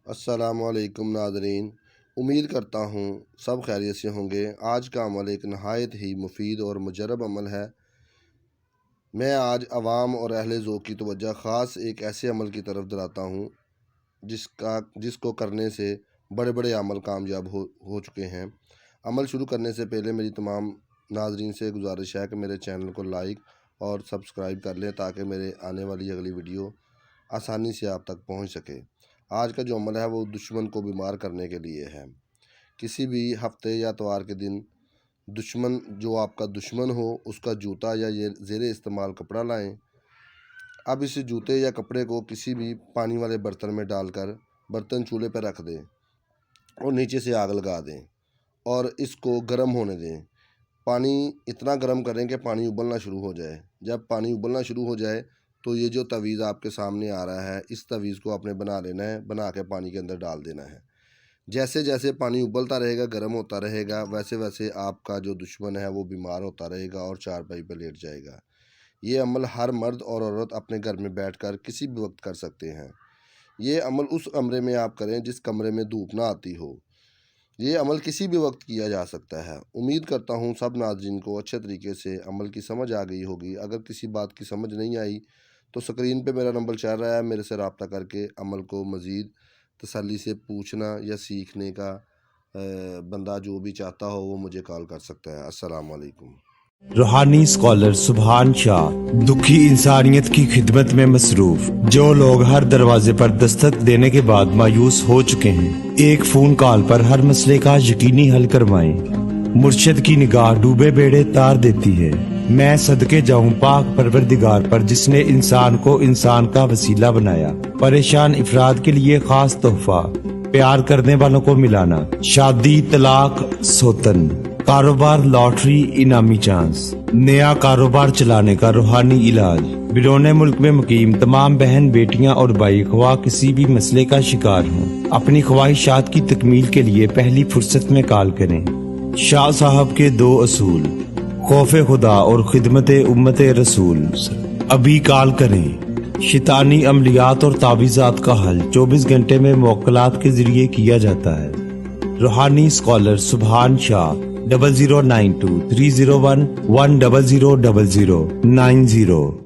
अस्सलामुअलैकुम नाज़रीन। उम्मीद करता हूँ सब खैरियत से होंगे। आज का अमल एक नहायत ही मुफीद और मुजरब अमल है। मैं आज अवाम और अहले ज़ौक़ की तवज्जो ख़ास एक ऐसे अमल की तरफ दिलाता हूँ जिसको करने से बड़े बड़े अमल कामयाब हो चुके हैं। अमल शुरू करने से पहले मेरी तमाम नाज़रीन से गुजारिश है कि मेरे चैनल को लाइक और सब्सक्राइब कर लें ताकि मेरे आने वाली अगली वीडियो आसानी से आप तक पहुँच सके। आज का जो अमल है वो दुश्मन को बीमार करने के लिए है। किसी भी हफ्ते या इतवार के दिन दुश्मन जो आपका दुश्मन हो उसका जूता या ये ज़ेरे इस्तेमाल कपड़ा लाएं। अब इस जूते या कपड़े को किसी भी पानी वाले बर्तन में डालकर बर्तन चूल्हे पर रख दें और नीचे से आग लगा दें और इसको गर्म होने दें। पानी इतना गर्म करें कि पानी उबलना शुरू हो जाए। जब पानी उबलना शुरू हो जाए तो ये जो तवीज़ आपके सामने आ रहा है, इस तवीज़ को आपने बना लेना है, बना के पानी के अंदर डाल देना है। जैसे जैसे पानी उबलता रहेगा, गर्म होता रहेगा, वैसे वैसे आपका जो दुश्मन है वो बीमार होता रहेगा और चारपाई पर लेट जाएगा। ये अमल हर मर्द और औरत अपने घर में बैठकर किसी भी वक्त कर सकते हैं। ये अमल उस कमरे में आप करें जिस कमरे में धूप ना आती हो। ये अमल किसी भी वक्त किया जा सकता है। उम्मीद करता हूँ सब नाज़रीन को अच्छे तरीके से अमल की समझ आ गई होगी। अगर किसी बात की समझ नहीं आई तो स्क्रीन पे मेरा नंबर चल रहा है, मेरे से रब्ता करके अमल को मज़ीद तसल्ली से पूछना या सीखने का बंदा जो भी चाहता हो वो मुझे कॉल कर सकता है। अस्सलाम वालेकुम। रूहानी स्कॉलर सुभान शाह दुखी इंसानियत की खिदमत में मसरूफ। जो लोग हर दरवाजे पर दस्तक देने के बाद मायूस हो चुके हैं, एक फोन कॉल पर हर मसले का यकीनी हल करवाएं। मुर्शिद की निगाह डूबे बेड़े तार देती है। मैं सदके जाऊं पाक परवरदिगार पर जिसने इंसान को इंसान का वसीला बनाया। परेशान इफराद के लिए खास तोहफा, प्यार करने वालों को मिलाना, शादी तलाक सौतन, कारोबार लॉटरी इनामी चांस, नया कारोबार चलाने का रूहानी इलाज। बिरोने मुल्क में मुकीम तमाम बहन बेटियां और भाई ख्वाह किसी भी मसले का शिकार हों, अपनी ख्वाहिशात की तकमील के लिए पहली फुर्सत में कॉल करें। शाह साहब के 2 असूल, खौफे खुदा और खिदमत उम्मत रसूल। अभी कॉल करें। शैतानी अमलियात और तावीज़ात का हल 24 घंटे में मुवक्कलात के जरिए किया जाता है। रूहानी स्कॉलर सुभान शाह 0092 301 10000 90।